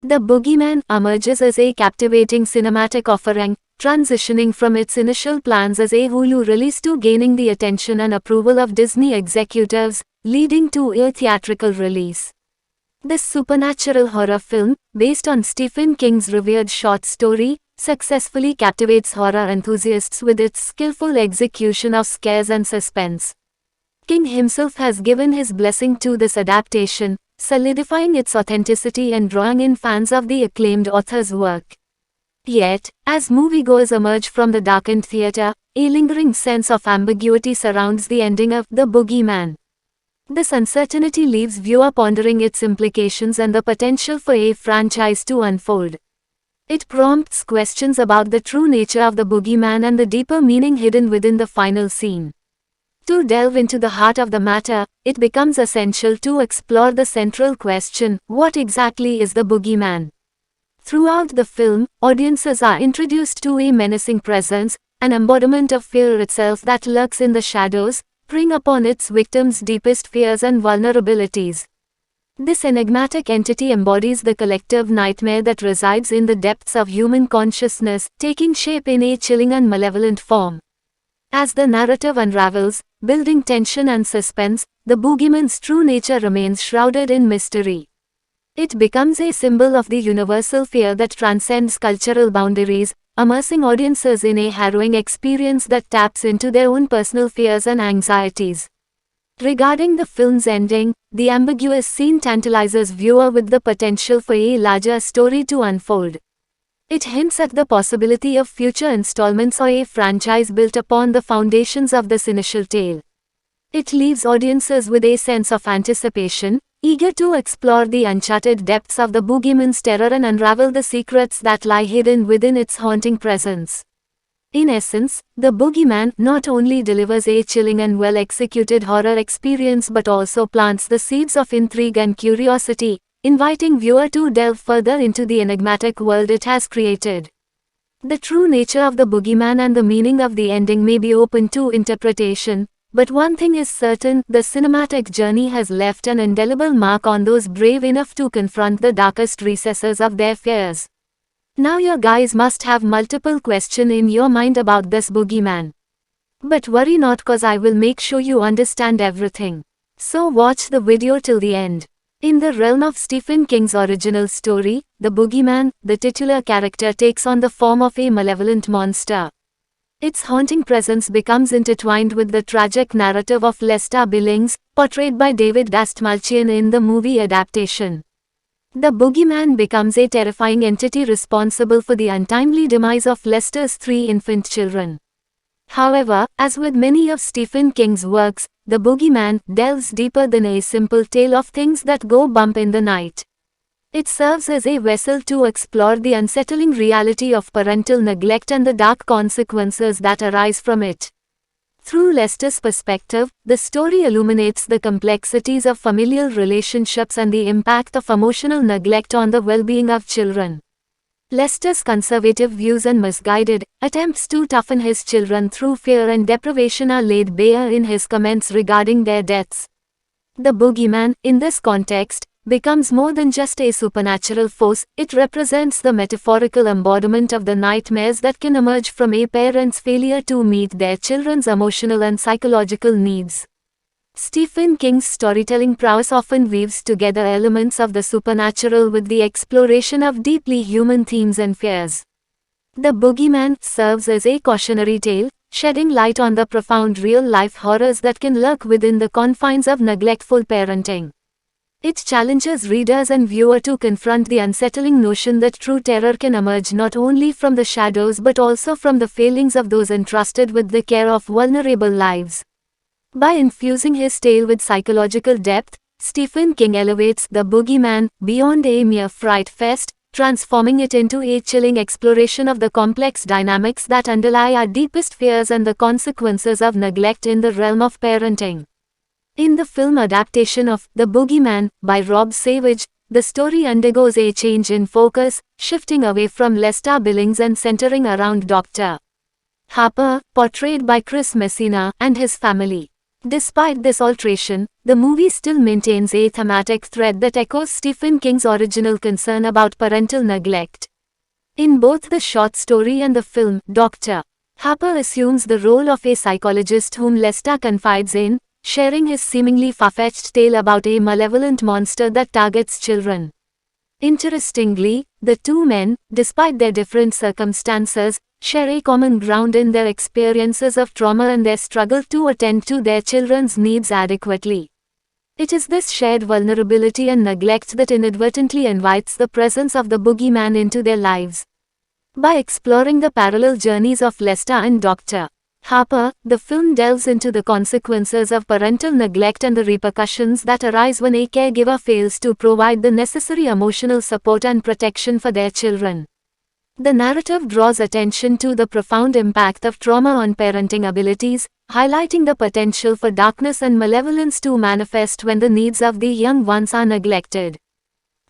The Boogeyman emerges as a captivating cinematic offering, transitioning from its initial plans as a Hulu release to gaining the attention and approval of Disney executives, leading to a theatrical release. This supernatural horror film, based on Stephen King's revered short story, successfully captivates horror enthusiasts with its skillful execution of scares and suspense. King himself has given his blessing to this adaptation, solidifying its authenticity and drawing in fans of the acclaimed author's work. Yet, as moviegoers emerge from the darkened theater, a lingering sense of ambiguity surrounds the ending of The Boogeyman. This uncertainty leaves viewer pondering its implications and the potential for a franchise to unfold. It prompts questions about the true nature of the Boogeyman and the deeper meaning hidden within the final scene. To delve into the heart of the matter, it becomes essential to explore the central question: what exactly is the Boogeyman? Throughout the film, audiences are introduced to a menacing presence, an embodiment of fear itself that lurks in the shadows, preying upon its victims' deepest fears and vulnerabilities. This enigmatic entity embodies the collective nightmare that resides in the depths of human consciousness, taking shape in a chilling and malevolent form. As the narrative unravels, building tension and suspense, the Boogeyman's true nature remains shrouded in mystery. It becomes a symbol of the universal fear that transcends cultural boundaries, immersing audiences in a harrowing experience that taps into their own personal fears and anxieties. Regarding the film's ending, the ambiguous scene tantalizes viewer with the potential for a larger story to unfold. It hints at the possibility of future installments or a franchise built upon the foundations of this initial tale. It leaves audiences with a sense of anticipation, eager to explore the uncharted depths of the Boogeyman's terror and unravel the secrets that lie hidden within its haunting presence. In essence, The Boogeyman not only delivers a chilling and well-executed horror experience but also plants the seeds of intrigue and curiosity, inviting viewer to delve further into the enigmatic world it has created. The true nature of the Boogeyman and the meaning of the ending may be open to interpretation, but one thing is certain: the cinematic journey has left an indelible mark on those brave enough to confront the darkest recesses of their fears. Now you guys must have multiple questions in your mind about this Boogeyman. But worry not, cause I will make sure you understand everything. So watch the video till the end. In the realm of Stephen King's original story, the Boogeyman, the titular character, takes on the form of a malevolent monster. Its haunting presence becomes intertwined with the tragic narrative of Lester Billings, portrayed by David Dastmalchian in the movie adaptation. The Boogeyman becomes a terrifying entity responsible for the untimely demise of Lester's 3 infant children. However, as with many of Stephen King's works, the Boogeyman delves deeper than a simple tale of things that go bump in the night. It serves as a vessel to explore the unsettling reality of parental neglect and the dark consequences that arise from it. Through Lester's perspective, the story illuminates the complexities of familial relationships and the impact of emotional neglect on the well-being of children. Lester's conservative views and misguided attempts to toughen his children through fear and deprivation are laid bare in his comments regarding their deaths. The Boogeyman, in this context, becomes more than just a supernatural force. It represents the metaphorical embodiment of the nightmares that can emerge from a parent's failure to meet their children's emotional and psychological needs. Stephen King's storytelling prowess often weaves together elements of the supernatural with the exploration of deeply human themes and fears. The Boogeyman serves as a cautionary tale, shedding light on the profound real-life horrors that can lurk within the confines of neglectful parenting. It challenges readers and viewers to confront the unsettling notion that true terror can emerge not only from the shadows but also from the failings of those entrusted with the care of vulnerable lives. By infusing his tale with psychological depth, Stephen King elevates The Boogeyman beyond a mere fright fest, transforming it into a chilling exploration of the complex dynamics that underlie our deepest fears and the consequences of neglect in the realm of parenting. In the film adaptation of The Boogeyman by Rob Savage, the story undergoes a change in focus, shifting away from Lester Billings and centering around Dr. Harper, portrayed by Chris Messina, and his family. Despite this alteration, the movie still maintains a thematic thread that echoes Stephen King's original concern about parental neglect. In both the short story and the film, Dr. Harper assumes the role of a psychologist whom Lester confides in, sharing his seemingly far-fetched tale about a malevolent monster that targets children. Interestingly, the two men, despite their different circumstances, share a common ground in their experiences of trauma and their struggle to attend to their children's needs adequately. It is this shared vulnerability and neglect that inadvertently invites the presence of the boogeyman into their lives. By exploring the parallel journeys of Lester and Dr. Harper, the film delves into the consequences of parental neglect and the repercussions that arise when a caregiver fails to provide the necessary emotional support and protection for their children. The narrative draws attention to the profound impact of trauma on parenting abilities, highlighting the potential for darkness and malevolence to manifest when the needs of the young ones are neglected.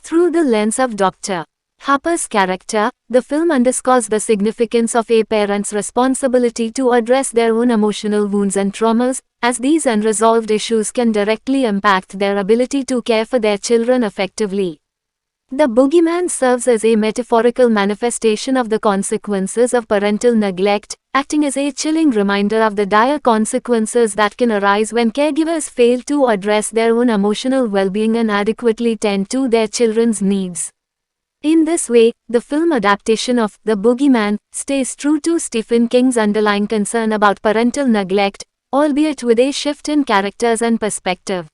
Through the lens of Dr. Harper's character, the film underscores the significance of a parent's responsibility to address their own emotional wounds and traumas, as these unresolved issues can directly impact their ability to care for their children effectively. The boogeyman serves as a metaphorical manifestation of the consequences of parental neglect, acting as a chilling reminder of the dire consequences that can arise when caregivers fail to address their own emotional well-being and adequately tend to their children's needs. In this way, the film adaptation of The Boogeyman stays true to Stephen King's underlying concern about parental neglect, albeit with a shift in characters and perspective.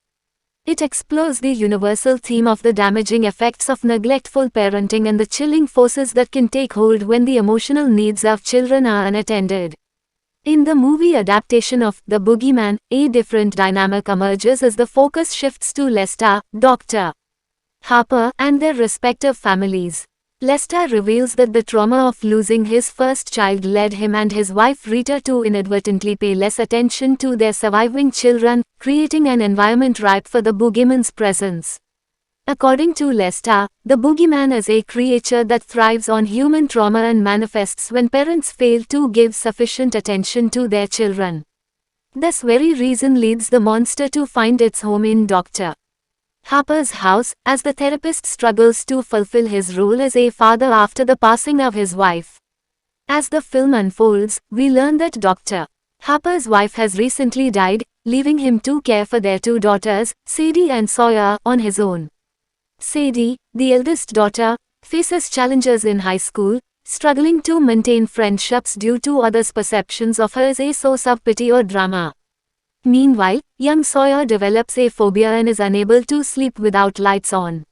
It explores the universal theme of the damaging effects of neglectful parenting and the chilling forces that can take hold when the emotional needs of children are unattended. In the movie adaptation of The Boogeyman, a different dynamic emerges as the focus shifts to Lester, Dr. Harper, and their respective families. Lester reveals that the trauma of losing his first child led him and his wife Rita to inadvertently pay less attention to their surviving children, creating an environment ripe for the boogeyman's presence. According to Lester, the boogeyman is a creature that thrives on human trauma and manifests when parents fail to give sufficient attention to their children. This very reason leads the monster to find its home in Dr. Harper's house, as the therapist struggles to fulfill his role as a father after the passing of his wife. As the film unfolds, we learn that Dr. Harper's wife has recently died, leaving him to care for their two daughters, Sadie and Sawyer, on his own. Sadie, the eldest daughter, faces challenges in high school, struggling to maintain friendships due to others' perceptions of her as a source of pity or drama. Meanwhile, young Sawyer develops a phobia and is unable to sleep without lights on.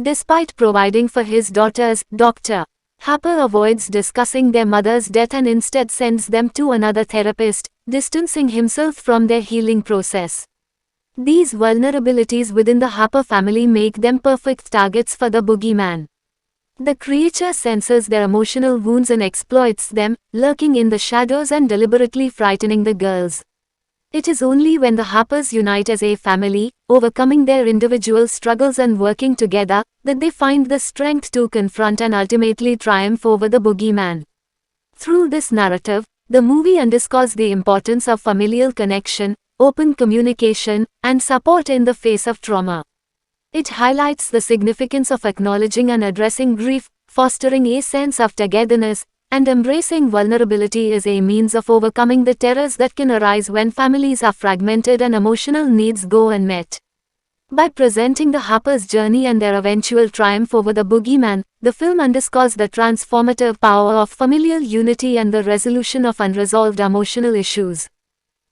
Despite providing for his daughters, Dr. Harper avoids discussing their mother's death and instead sends them to another therapist, distancing himself from their healing process. These vulnerabilities within the Harper family make them perfect targets for the boogeyman. The creature senses their emotional wounds and exploits them, lurking in the shadows and deliberately frightening the girls. It is only when the Harpers unite as a family, overcoming their individual struggles and working together, that they find the strength to confront and ultimately triumph over the boogeyman. Through this narrative, the movie underscores the importance of familial connection, open communication, and support in the face of trauma. It highlights the significance of acknowledging and addressing grief, fostering a sense of togetherness, and embracing vulnerability is a means of overcoming the terrors that can arise when families are fragmented and emotional needs go unmet. By presenting the Harpers' journey and their eventual triumph over the boogeyman, the film underscores the transformative power of familial unity and the resolution of unresolved emotional issues.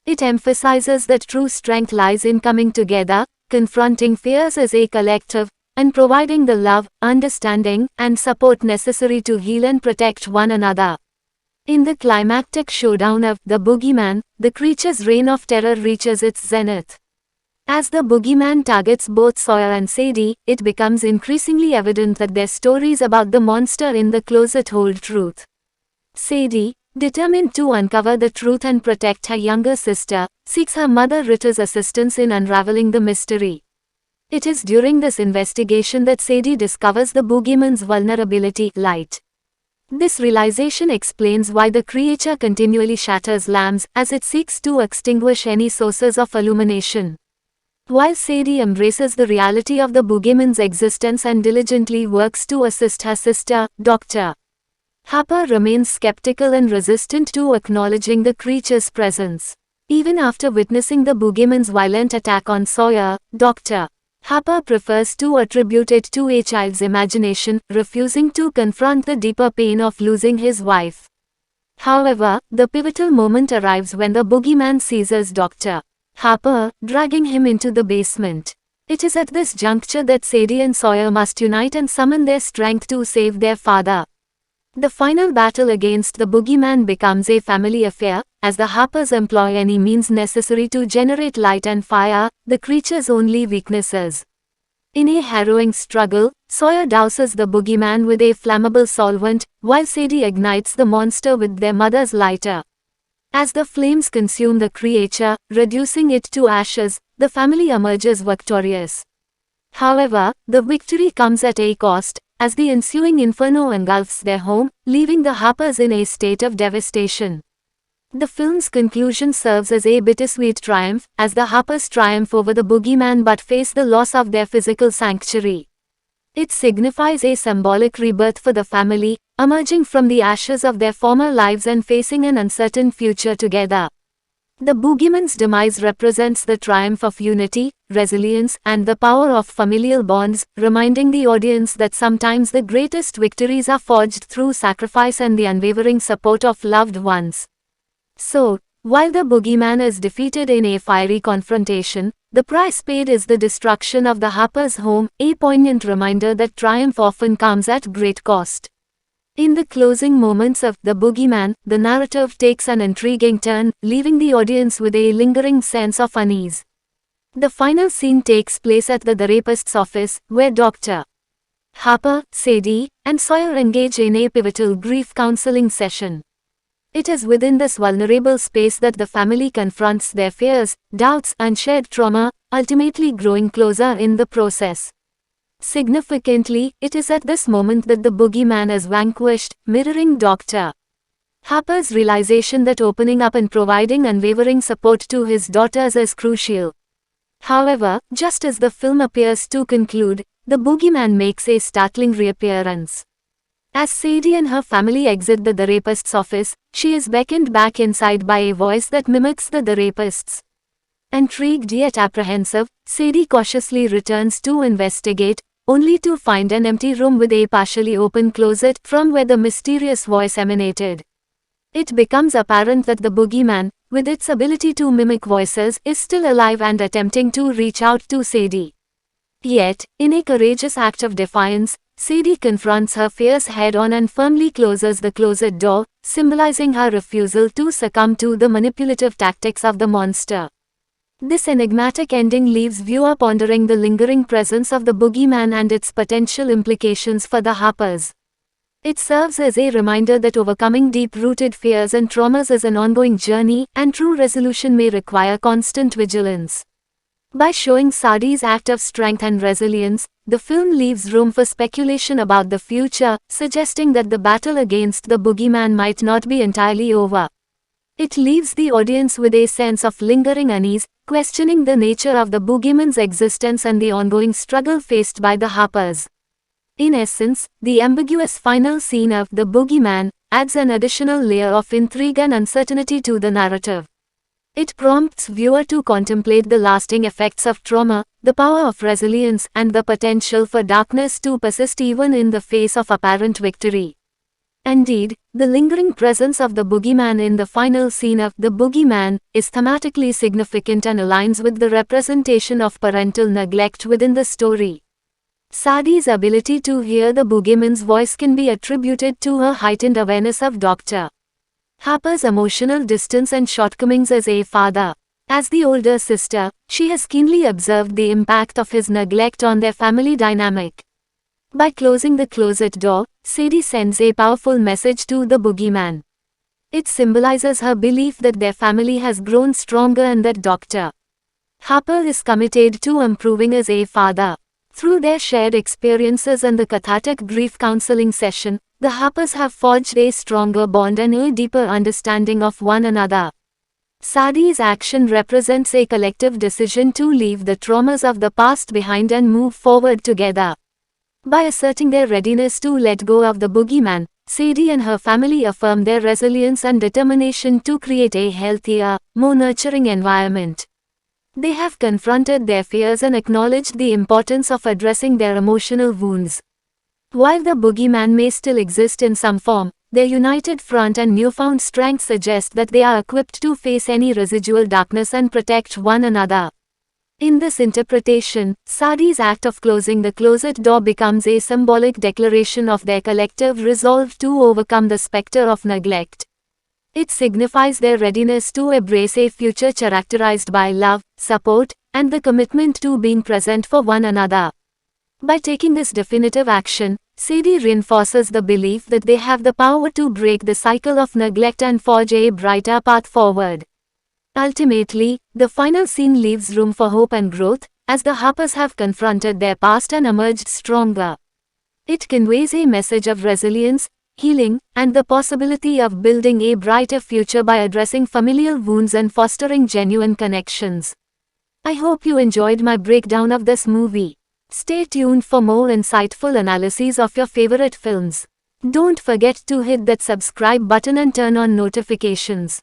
It emphasizes that true strength lies in coming together, confronting fears as a collective, and providing the love, understanding, and support necessary to heal and protect one another. In the climactic showdown of The Boogeyman, the creature's reign of terror reaches its zenith. As the boogeyman targets both Sawyer and Sadie, it becomes increasingly evident that their stories about the monster in the closet hold truth. Sadie, determined to uncover the truth and protect her younger sister, seeks her mother Rita's assistance in unraveling the mystery. It is during this investigation that Sadie discovers the boogeyman's vulnerability, light. This realization explains why the creature continually shatters lamps as it seeks to extinguish any sources of illumination. While Sadie embraces the reality of the boogeyman's existence and diligently works to assist her sister, Dr. Harper remains skeptical and resistant to acknowledging the creature's presence. Even after witnessing the boogeyman's violent attack on Sawyer, Dr. Harper prefers to attribute it to a child's imagination, refusing to confront the deeper pain of losing his wife. However, the pivotal moment arrives when the boogeyman seizes Dr. Harper, dragging him into the basement. It is at this juncture that Sadie and Sawyer must unite and summon their strength to save their father. The final battle against the boogeyman becomes a family affair, as the Harpers employ any means necessary to generate light and fire, the creature's only weaknesses. In a harrowing struggle, Sawyer douses the boogeyman with a flammable solvent, while Sadie ignites the monster with their mother's lighter. As the flames consume the creature, reducing it to ashes, the family emerges victorious. However, the victory comes at a cost, as the ensuing inferno engulfs their home, leaving the Harpers in a state of devastation. The film's conclusion serves as a bittersweet triumph, as the Harpers triumph over the boogeyman but face the loss of their physical sanctuary. It signifies a symbolic rebirth for the family, emerging from the ashes of their former lives and facing an uncertain future together. The boogeyman's demise represents the triumph of unity, resilience, and the power of familial bonds, reminding the audience that sometimes the greatest victories are forged through sacrifice and the unwavering support of loved ones. So, while the boogeyman is defeated in a fiery confrontation, the price paid is the destruction of the Harpers' home, a poignant reminder that triumph often comes at great cost. In the closing moments of The Boogeyman, the narrative takes an intriguing turn, leaving the audience with a lingering sense of unease. The final scene takes place at the rapist's office, where Dr. Harper, Sadie, and Sawyer engage in a pivotal grief counseling session. It is within this vulnerable space that the family confronts their fears, doubts, and shared trauma, ultimately growing closer in the process. Significantly, it is at this moment that the boogeyman is vanquished, mirroring Dr. Harper's realization that opening up and providing unwavering support to his daughters is crucial. However, just as the film appears to conclude, the boogeyman makes a startling reappearance. As Sadie and her family exit the rapist's office, she is beckoned back inside by a voice that mimics the rapist's. Intrigued yet apprehensive, Sadie cautiously returns to investigate, only to find an empty room with a partially open closet from where the mysterious voice emanated. It becomes apparent that the boogeyman, with its ability to mimic voices, is still alive and attempting to reach out to Sadie. Yet, in a courageous act of defiance, Sadie confronts her fears head-on and firmly closes the closet door, symbolizing her refusal to succumb to the manipulative tactics of the monster. This enigmatic ending leaves viewer pondering the lingering presence of the boogeyman and its potential implications for the Harpers. It serves as a reminder that overcoming deep-rooted fears and traumas is an ongoing journey, and true resolution may require constant vigilance. By showing Sadie's act of strength and resilience, the film leaves room for speculation about the future, suggesting that the battle against the boogeyman might not be entirely over. It leaves the audience with a sense of lingering unease, questioning the nature of the boogeyman's existence and the ongoing struggle faced by the Harpers. In essence, the ambiguous final scene of The Boogeyman adds an additional layer of intrigue and uncertainty to the narrative. It prompts viewer to contemplate the lasting effects of trauma, the power of resilience, and the potential for darkness to persist even in the face of apparent victory. Indeed, the lingering presence of the boogeyman in the final scene of The Boogeyman is thematically significant and aligns with the representation of parental neglect within the story. Sadie's ability to hear the boogeyman's voice can be attributed to her heightened awareness of Dr. Harper's emotional distance and shortcomings as a father. As the older sister, she has keenly observed the impact of his neglect on their family dynamic. By closing the closet door, Sadie sends a powerful message to the boogeyman. It symbolizes her belief that their family has grown stronger and that Dr. Harper is committed to improving as a father. Through their shared experiences and the cathartic grief counseling session, the Harpers have forged a stronger bond and a deeper understanding of one another. Sadie's action represents a collective decision to leave the traumas of the past behind and move forward together. By asserting their readiness to let go of the boogeyman, Sadie and her family affirm their resilience and determination to create a healthier, more nurturing environment. They have confronted their fears and acknowledged the importance of addressing their emotional wounds. While the boogeyman may still exist in some form, their united front and newfound strength suggest that they are equipped to face any residual darkness and protect one another. In this interpretation, Sadie's act of closing the closet door becomes a symbolic declaration of their collective resolve to overcome the specter of neglect. It signifies their readiness to embrace a future characterized by love, support, and the commitment to being present for one another. By taking this definitive action, Sadie reinforces the belief that they have the power to break the cycle of neglect and forge a brighter path forward. Ultimately, the final scene leaves room for hope and growth, as the Harpers have confronted their past and emerged stronger. It conveys a message of resilience, healing, and the possibility of building a brighter future by addressing familial wounds and fostering genuine connections. I hope you enjoyed my breakdown of this movie. Stay tuned for more insightful analyses of your favorite films. Don't forget to hit that subscribe button and turn on notifications.